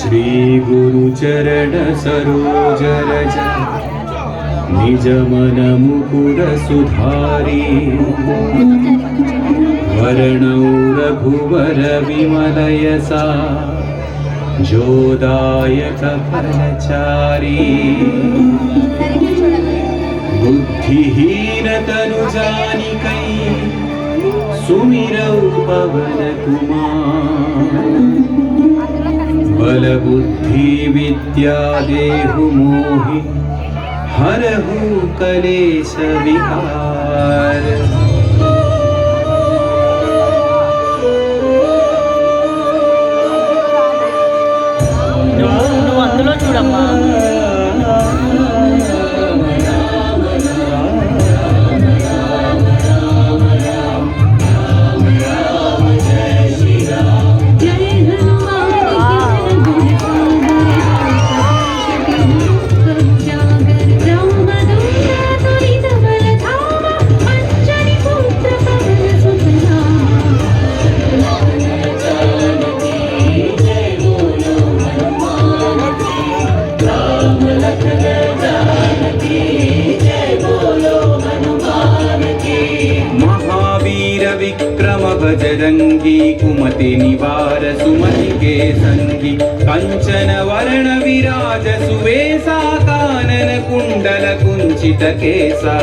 श्री गुरु चरण सरोज रज निज मन मुकुर सुधारी वर्णौ रघुवर विमल यसा जोदायक फलचारी बुद्धिहीन तनु जानिकै सुमिरौ पवन कुमार बल बुद्धि विद्या देहु मोहि हरहु कलेश विकार। నువ్వు అందులో చూడమ్మా. विक्रम बजरंगी कुमति निवार सुमति के संगी कंचन वर्ण विराज सुवेशा कानन कुंडल कुंचित केसा।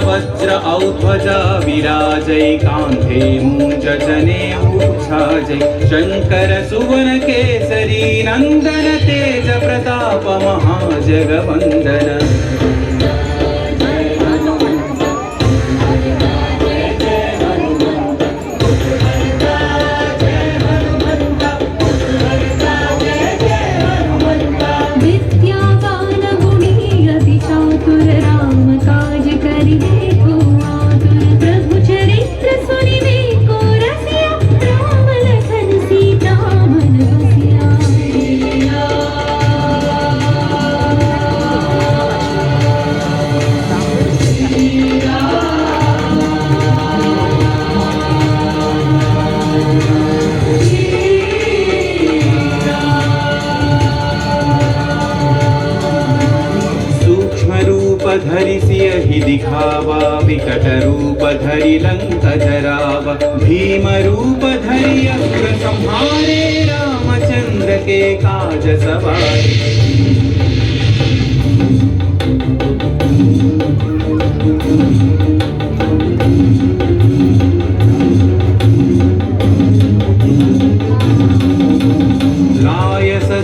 वज्र औध्वजा विराजै कांधे मूंज जनेऊ छाजै शंकर सुवन केसरी नंदन तेज प्रताप महाजगवंदन। धरि सियहि दिखावा विकट रूप धरि लंक जरावा भीम रूप धरि असुर संहारे रामचंद्र के काज सवारे।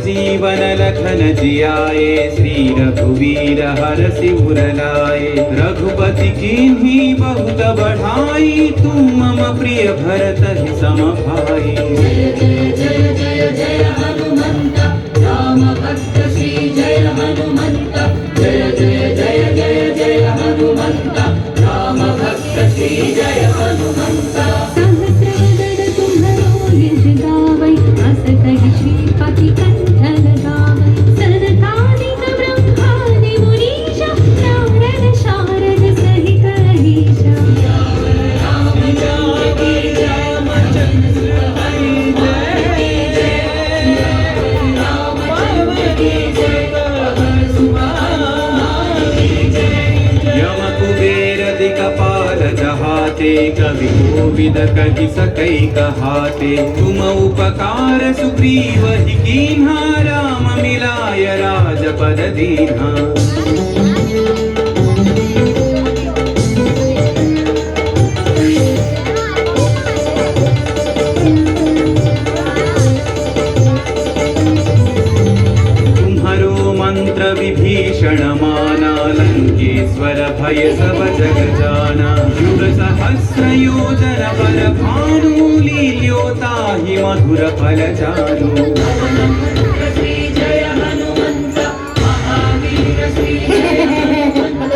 जीवन लखन जियाए श्री रघुवीर हरषि उर लाए रघुपति कीन्ही बहुत बढ़ाई तुम मम प्रिय भरत ही सम भाई। जय जय जय जय जय हनुमंत राम भक्त श्री जय हनुमंत जय जय जय जय जय हनुमंत राम भक्त श्री जय हनुमंत। सहस्रवदन तुम्हरो यश गावै अस कहि श्रीपति कंठन गावै सनकादिक ब्रह्मादि मुनीश नारद शारद सहित अहीश। राम जानकी रामचंद्र हरि जय रामचंद्र की जय सुभाषी जय। यम कुबेर दिक्पाल जहाते कवि कोविद कहि सकै कहाते तुम उपकार सुग्रीव ही कीन्हा राम मिलाय राजपद दीन्हा। मंत्र विभीषण माना लंकेश्वर भय सब जग जाना युग सहस्र योजन पर भानु लील्योता ही मधुर फल जानु। श्री जय हनुमंत महावीर श्री जय हनुमंत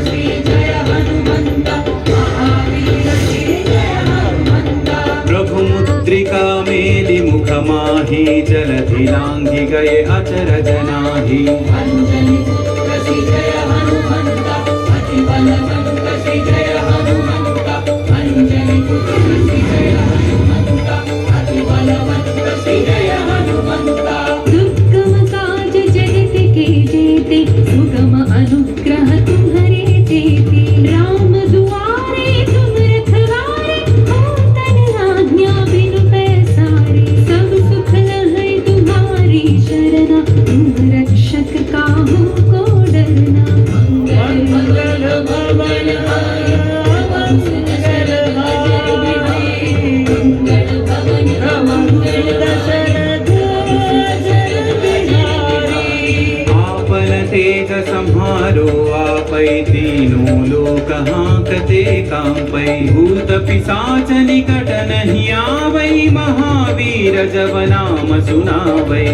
श्री जय हनुमंत महावीर श्री जय हनुमंत। प्रभु मुद्रिका मेलि मुख माहि जलधि कही लांघि गए अचरज नाही। अंजनी पुत्र श्री जय हनुमंता अति बलवंत श्री जय हनुमंता अंजनी पुत्र श्री जय हनुमंता अति बलवंत श्री जय हनुमंता दुर्गम काज जगत के जेते सुगम अनुग्रह तुम्हारे तेते राम दुआरे तुम रखवारे हो तन आज्ञा बिनु पैसारे सब सुख लहै तुम्हारी शरणा तुम रक्षक काहू को डरना मंगल मंगल भवन हाय पवन सुत शरण भजन विहाय मंगल भवन मंगल दशरथ शरण बिहारी आपन तेज सम्हारो आपै तीनों लोक हांकते कांपै भूत पिशाच निकट नहीं आवै महावीर जब नाम सुनावै।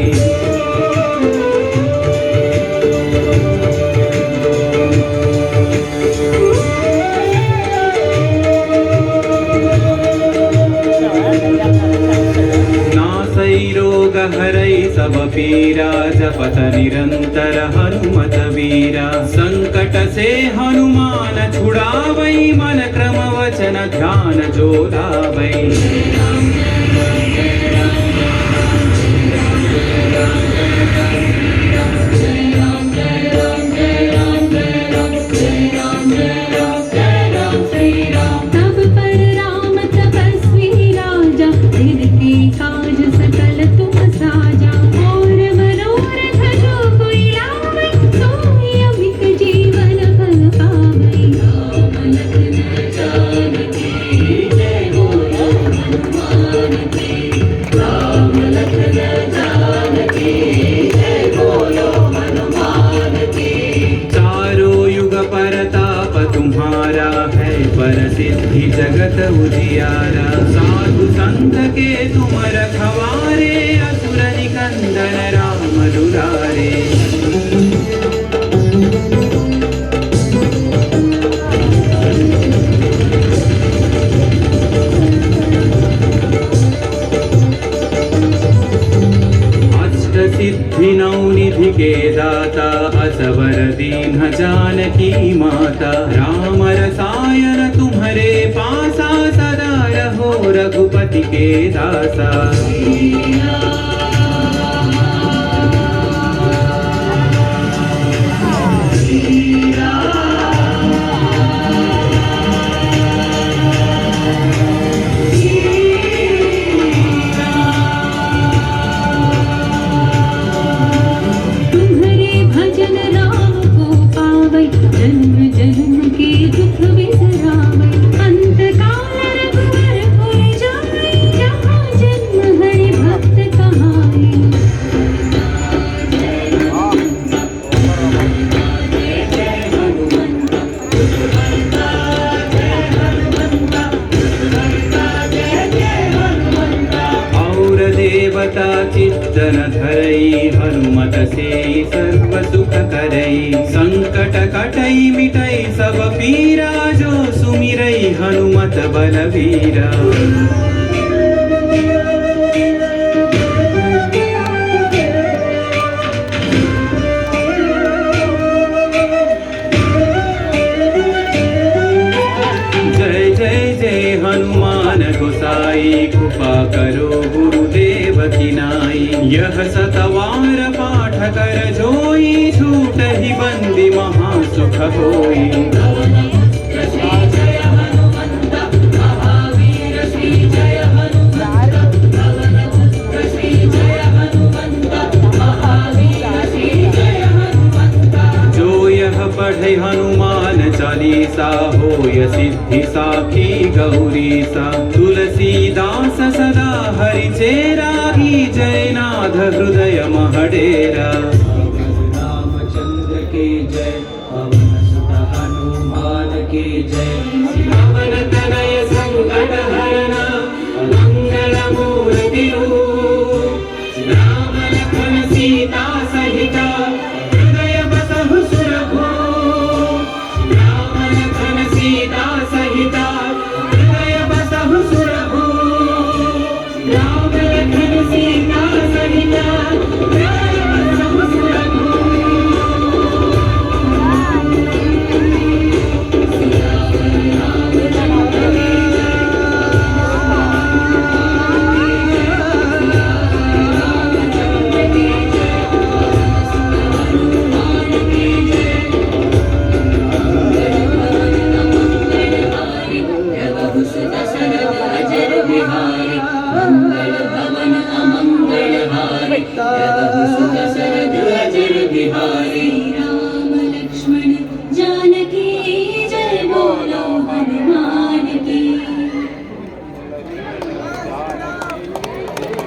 नासै रोग हरै सब पीरा जपत निरंतर हनुमत वीरा संकट से हनुमान छुड़ावै मन क्रम वचन ध्यान जो लावै। तब पर राम तपस्वी राजा तिनके काज सकल तुम साजा और मनोरथ जो कोई लावै सोई अमित जीवन फल पावै। राम लखन जानकी जय बोलो हनुमान की राम लखन जानकी जय बोलो हनुमान की चारों युग परताप तुम्हारा है पर सिद्धि जगत उजियारा साधु संत के तुम रखवारे असुर निकंदन राम दुलारे। अष्ट सिद्धि नौ निधि के दाता असवर दीन जानकी माता राम रसायन तुम्हारे पासा सदा रहो रघुपति के दासा। तुम्हारे भजन राम को पावै जन्म जन्म के दुख बिसरावै अंत काल रघुवर पुर जावै जहाँ जन्म हरि भक्त कहाई। और देवता चित्तन धरई हनुमत से सर्व सुख करई संकट कटई मिटई सब पीरा जो सुमिरई हनुमत बलवीरा। जय जय जय हनुमान गोसाई कृपा करो गुरुदेव की नाई यह सतवार पाठ कर जोई छूट ही बंदी महासुख होई। श्री जय हनुमंता महावीर श्री जय हनुमंता पवन पुत्र श्री जय हनुमंता महावीर श्री जय हनुमंता जो यह पढ़े हनुमान चालीसा होय सिद्धि साखी गौरी सा तुलसीदास सदा हरि चेरा की जयनाथ हृदय महडेरा। रामचंद्र के जय पवन सुत हनुमान के जय पवन तनय संकट हरना मंगल मूर्ति